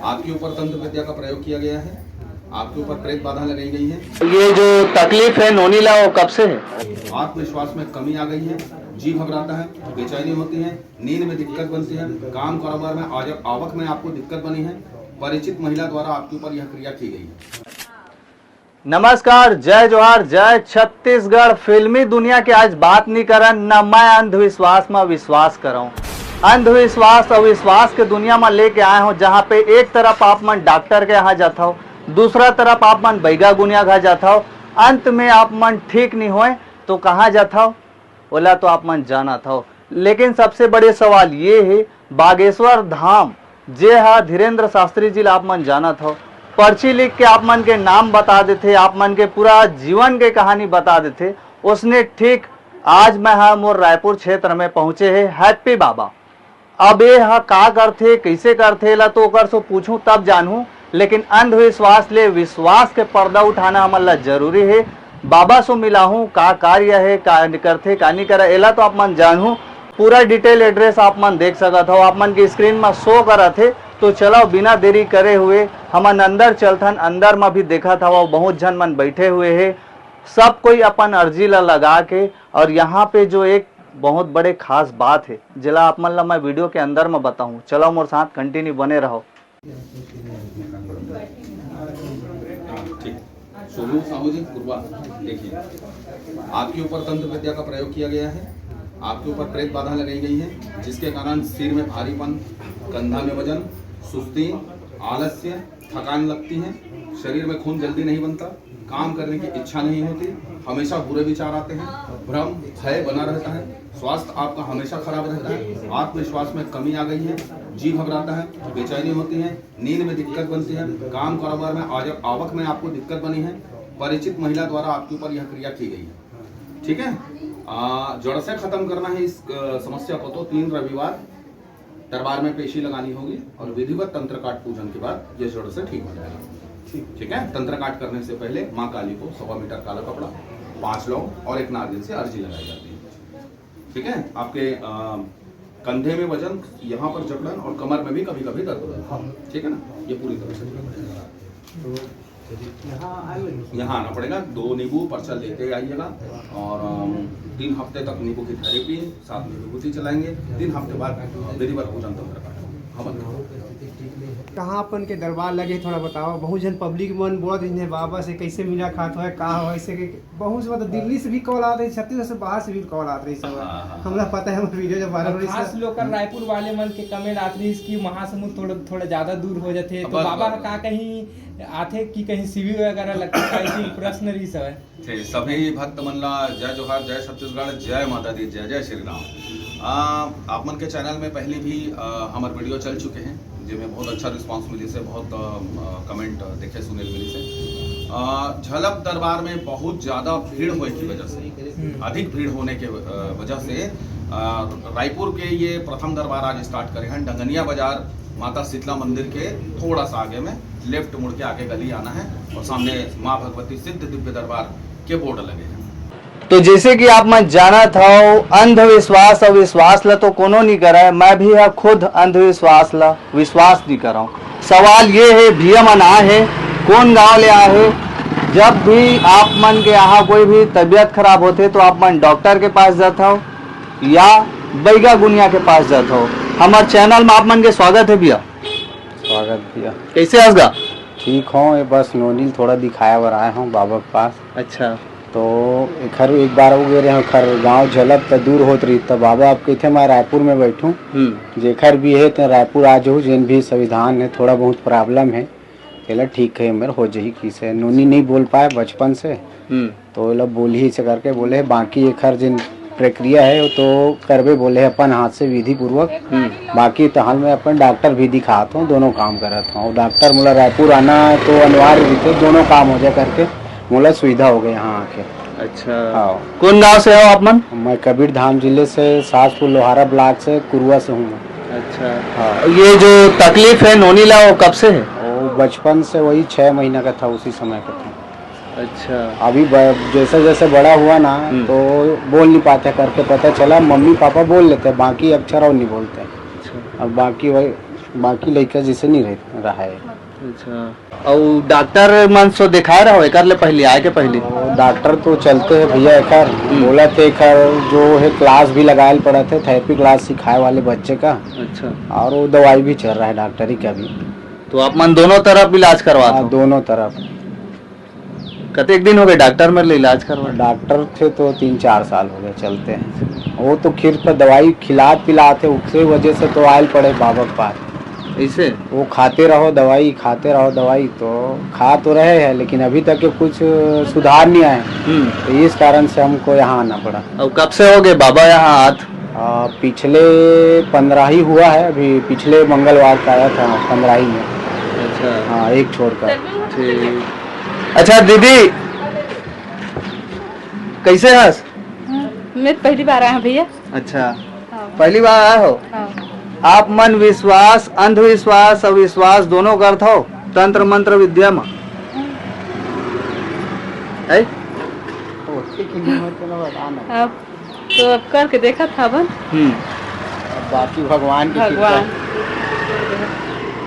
आपके ऊपर तंत्र विद्या का प्रयोग किया गया है, आपके ऊपर प्रेत बाधा लगाई गई है। ये जो तकलीफ है नोनीला वो कब से है? आत्मविश्वास में कमी आ गई है, जी घबराता है, बेचैनी होती है, नींद में दिक्कत बनती है, काम कारोबार में आवक में आपको दिक्कत बनी है। परिचित महिला द्वारा आपके ऊपर यह क्रिया की गई है। नमस्कार, जय जोहार, जय छत्तीसगढ़। फिल्मी दुनिया के आज बात नहीं करन, न मैं अंधविश्वास में विश्वास कराऊं। अंधविश्वास और विश्वास के दुनिया में लेके आए हो, जहाँ पे एक तरफ आप मन डॉक्टर के यहाँ जाता हो, दूसरा तरफ आप मन बैगा गुनिया घर जाता हो, अंत में आप मन ठीक नहीं होए तो कहाँ जाता हो? बोला तो आप मन जाना था। लेकिन सबसे बड़े सवाल ये है, बागेश्वर धाम जे हा धीरेन्द्र शास्त्री जी आप मन जाना था, पर्ची लिख के आप मन के नाम बता देते, आप मन के पूरा जीवन के कहानी बता देते। उसने ठीक आज मैं हम और रायपुर क्षेत्र में पहुंचे है हैप्पी बाबा। अब ये का करते कैसे करते ला तो ओकर से पूछूं तब जानूं, लेकिन अंधविश्वास ले विश्वास के पर्दा उठाना हमारा जरूरी है। बाबा से मिला हूँ, का कार्य है, का करते का नहीं करे एला तो आप मन जानूं। पूरा डिटेल एड्रेस आप मन देख सकत हो, आप मन की स्क्रीन में शो करा थे। तो चलो बिना देरी करे हुए हम अंदर चलथन। अंदर में भी देखा था वो बहुत जन मन बैठे हुए है, सब कोई अपन अर्जी ला लगा के। और यहाँ पे जो एक बहुत बड़े खास बात है जिला आप मन ला मैं वीडियो के अंदर में बताऊं, चलो मोर साथ कंटिन्यू बने रहो। सोनू साहू जी पूर्वा, देखिए आपके ऊपर तंत्र विद्या का प्रयोग किया गया है, आपके ऊपर प्रेत बाधा लगाई गई है, जिसके कारण सिर में भारीपन, कंधा में वजन, सुस्ती, आलस्य, थकान लगती है, शरीर में खून जल्दी नहीं बनता, काम करने की इच्छा नहीं होती, हमेशा बुरे विचार आते हैं, भ्रम भय बना रहता है, स्वास्थ्य आपका हमेशा खराब रहता है, आत्मविश्वास में कमी आ गई है, जी घबराता है, बेचैनी होती है, नींद में दिक्कत बनती है, काम कारोबार में आवक में आपको दिक्कत बनी है। परिचित महिला द्वारा आपके ऊपर यह क्रिया की गई है। ठीक है, जड़ से खत्म करना है इस समस्या को। तो 3 रविवार दरबार में पेशी लगानी होगी और विधिवत तंत्र काट पूजन के बाद ये जड़ से ठीक हो जाएगा। ठीक है, तंत्र काट करने से पहले माँ काली को 1.25 मीटर काला कपड़ा, 5 लौंग और 1 नारियल से अर्जी लगाई जाती है। ठीक है, आपके कंधे में वजन, यहाँ पर जकड़न और कमर में भी कभी कभी दर्द होता है। ठीक है ना, ये पूरी तरह से यहाँ आना पड़ेगा। 2 नींबू पर्चा लेते आइएगा और 3 हफ्ते तक नींबू की थेरेपी, 7 में विभूति चलाएंगे। 3 हफ्ते बाद विधिवत पूजन तंत्र काट। कहाँ अपन के दरबार लगे थोड़ा बताओ। बहुत जन पब्लिक मन बोलत है बाबा से कैसे मिला खात है का हो ऐसे के बहुत से मतलब दिल्ली से भी कॉल आते हैं, छत्तीसगढ़ से बाहर से भी कॉल आते हैं सब। हमरा पता है हम वीडियो जब बारह बजे खास लोग रायपुर वाले मन के कमेंट आते हैं इसकी महासमुंद थोड़ा ज्यादा दूर हो जाते तो बाबा का कहीं आते कि कहीं शिविर वगैरह लगता है, प्रश्न रही सब है। सभी भक्त मन ला जय जोहार, जय छत्तीसगढ़, जय माता दी, जय जय श्री राम। आप मन के चैनल में पहले भी हमारे वीडियो चल चुके हैं जिनमें बहुत अच्छा रिस्पांस मिली से, बहुत कमेंट देखे सुने मिली से। झलक दरबार में बहुत ज़्यादा भीड़ होने की वजह से, अधिक भीड़ होने के वजह से रायपुर के ये प्रथम दरबार आज स्टार्ट करे हैं। डंगनिया बाजार माता शीतला मंदिर के थोड़ा सा आगे में लेफ्ट मुड़ के आगे गली आना है और सामने माँ भगवती सिद्ध दिव्य दरबार के बोर्ड लगे हैं। तो जैसे कि आप मैं जाना था, अंधविश्वास और विश्वास ला तो कोनो नहीं करा, मैं भी है खुद अंधविश्वास ला विश्वास नहीं कर रहा हूँ। सवाल ये है भैया मन आए है, कौन गांव ले आए है? जब भी आप मन के यहाँ कोई भी तबीयत खराब होते तो आप मन डॉक्टर के पास जाता हो या बैगा गुनिया के पास जाता हो। हमारे चैनल में आप मन के स्वागत है भैया। स्वागत भैया। कैसे आसगा? ठीक हूँ, ये बस नोनील थोड़ा दिखाया वर आए हूँ बाबा के पास। अच्छा, तो एक बार हो गए खर गांव झलक तो दूर होत रही, तो बाबा आप कहते मैं रायपुर में बैठूं, जेखर भी है तो रायपुर आ जाऊँ, जिन भी संविधान है थोड़ा बहुत प्रॉब्लम है चला ठीक है मेरे हो जाही। की से नोनी नहीं बोल पाए बचपन से, तो लोग बोल ही से करके बोले बाकी एक हर जिन प्रक्रिया है तो करवे बोले अपन हाथ से विधि पूर्वक। बाकी तो हाल में अपन डॉक्टर भी दिखाता हूँ, दोनों काम करता हूँ। डॉक्टर मुला रायपुर आना तो अनिवार्य रीते दोनों काम हो जाए करके मुला सुविधा हो गई यहाँ आके। अच्छा, हाँ। कौन गांव से हो आप मन? मैं कबीर धाम जिले से, सासपुर लोहारा ब्लॉक से, कुरुआ से हूँ। अच्छा, हाँ। ये जो तकलीफ है नोनीला वो कब से है? वो बचपन से, वही 6 महीना का था, उसी समय का था। अच्छा, अभी जैसे जैसे बड़ा हुआ ना तो बोल नहीं पाते करके पता चला मम्मी पापा बोल लेते, बाकी अक्षर और नहीं बोलते। अच्छा। अब बाकी वही बाकी लड़का जैसे नहीं रहा है। अच्छा और डॉक्टर मन सो दिखाए रहो एक ले पहले आए के पहले और डॉक्टर तो चलते हैं भैया, एक बोला थे जो है क्लास भी लगाए पड़ा थे, थेरेपी क्लास सिखाए वाले बच्चे का। अच्छा और वो दवाई भी चल रहा है डॉक्टरी का भी। तो आप मन दोनों तरफ इलाज करवा दो? दोनों तरफ। कतेक दिन हो गए डॉक्टर में इलाज करवा? डॉक्टर थे तो 3-4 साल हो गए चलते हैं। वो तो खीर पर दवाई खिलाते उसके वजह से तो आयल पड़े बाबा के पास। ऐसे वो खाते रहो दवाई तो खा तो रहे हैं, लेकिन अभी तक के कुछ सुधार नहीं आए। तो इस कारण से हमको यहाँ आना पड़ा। और कब से हो गए बाबा यहाँ हाथ? पिछले 15 ही हुआ है, अभी पिछले मंगलवार का आया था 15 ही में। अच्छा हाँ, एक छोड़कर। ठीक। अच्छा दीदी कैसे हस? मैं पहली बार आया भैया। अच्छा पहली बार आए हो? हाँ। आप मन विश्वास अंधविश्वास अविश्वास दोनों करते हो तंत्र मंत्र विद्या में? अब तो अब करके देखा था बन। बाकी भगवान की भगवान।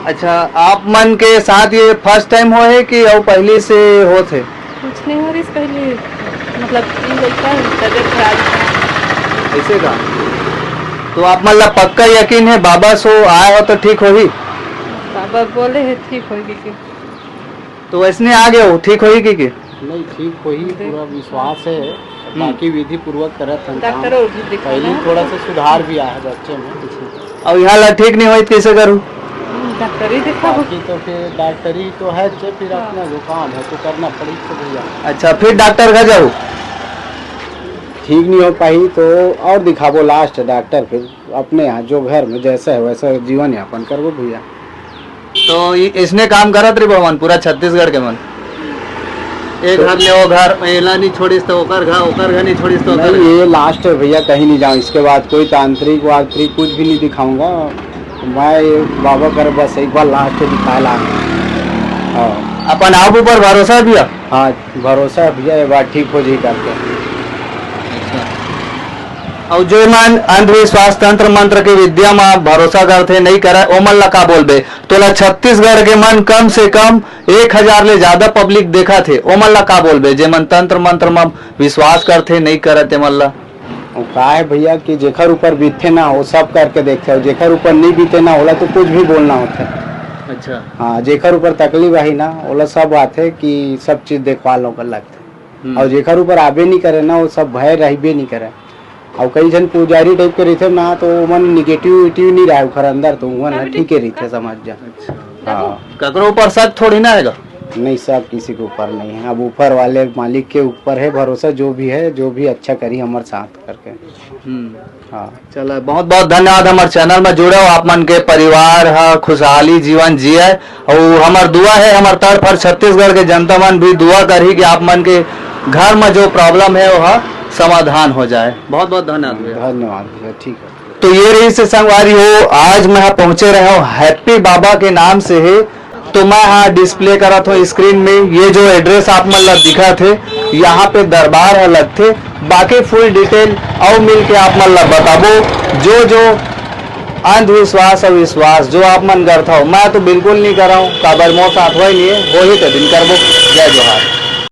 अच्छा आप मन के साथ ये फर्स्ट टाइम हो है कि और पहले से हो थे? कुछ नहीं हो रही इस पहले, मतलब तबियत खराब। ऐसे का? तो आप मतलब पक्का यकीन है बाबा सो आए हो तो ठीक होगी? बाबा बोले है ठीक होगी कि। तो ऐसने आ गए हो ठीक होगी कि? नहीं, ठीक हो ही पूरा विश्वास है। बाकी विधि पूर्वक करत हैं काम। डॉक्टर और भी दिखाना पहले है। थोड़ा सा सुधार भी आया है बच्चे में। और यहाँ ला ठीक नहीं हुई कैसे करूँ? डॉक्टर ही दिखा। बाकी तो फिर डॉक्टरी तो है, फिर अपना जो काम है तो करना पड़ेगा भैया। अच्छा फिर डॉक्टर का जाओ? ठीक नहीं हो पाई तो और दिखाबो लास्ट डॉक्टर, फिर अपने यहाँ जो घर में जैसा है वैसा जीवन यापन करबो भैया। तो इसने काम करत रही भगवान पूरा छत्तीसगढ़ के मन? एक घर ले वो घर एला नहीं छोड़िस तो ओकर घर नहीं छोड़िस तो ओकर। नहीं, ये लास्ट है भैया, कहीं नहीं जाऊँ इसके बाद। कोई तांत्रिक वांत्रिक कुछ भी नहीं दिखाऊंगा मैं। बाबा कर बस एक बार लास्ट दिखा ला। हाँ अपन आप ऊपर भरोसा भी है? हाँ भरोसा है भैया, ये बात ठीक हो जाए करके। और जो मन अंधविश्वास तंत्र मंत्र के विद्या में भरोसा करते नहीं करे ओमन ला का बोलबे? तो ला छत्तीसगढ़ के मन कम से कम 1000 ले ज्यादा पब्लिक देखा थे, ओमन ला का बोलबे जे मन तंत्र मंत्र में विश्वास करते नहीं करते मन ला? का है भैया कि जेखर ऊपर बीते ना हो सब करके देखते हो, जेखर ऊपर नहीं बीते ना होला तो कुछ भी बोलना होता है। अच्छा हाँ, जेखर ऊपर तकलीफ आई ना ओला सब बात है कि सब चीज देखवा लो कर लगता है। और जेखर ऊपर आबे नहीं करे ना वो सब भय रहबे नहीं करे। और कई जन पुजारी टाइप के रहते ना तो मन निगेटिविटी नहीं रहा उखर अंदर, तो मन ठीक है रहते समझ जा। हाँ ककरो ऊपर शक थोड़ी ना हैगा? नहीं, सब किसी के ऊपर नहीं है, अब ऊपर वाले मालिक के ऊपर है भरोसा। जो भी है जो भी अच्छा करी हमारे साथ करके। हाँ चलो बहुत बहुत धन्यवाद हमारे चैनल में जुड़े हो। आप मन के परिवार है खुशहाली जीवन जिए और हमार दुआ है हमारे तरफ हर छत्तीसगढ़ के जनता मन भी दुआ करी कि आप मन के घर में जो प्रॉब्लम है वह समाधान हो जाए। बहुत बहुत धन्यवाद। धन्यवाद, ठीक है। तो ये रही से संगवारी हो, आज मैं यहाँ पहुंचे रहे हूँ हैप्पी बाबा के नाम से है। तो मैं यहाँ डिस्प्ले करा था स्क्रीन में, ये जो एड्रेस आप मतलब दिखा थे यहाँ पे दरबार अलग थे। बाकी फुल डिटेल और मिल के आप मतलब बताबो जो अंधविश्वास और विश्वास जो आप मन करता हो। मैं तो बिल्कुल नहीं कर रहा हूँ, काबर मोर साथ हो ही नहीं है, वो ही तो दिन करबो। जय जोहार।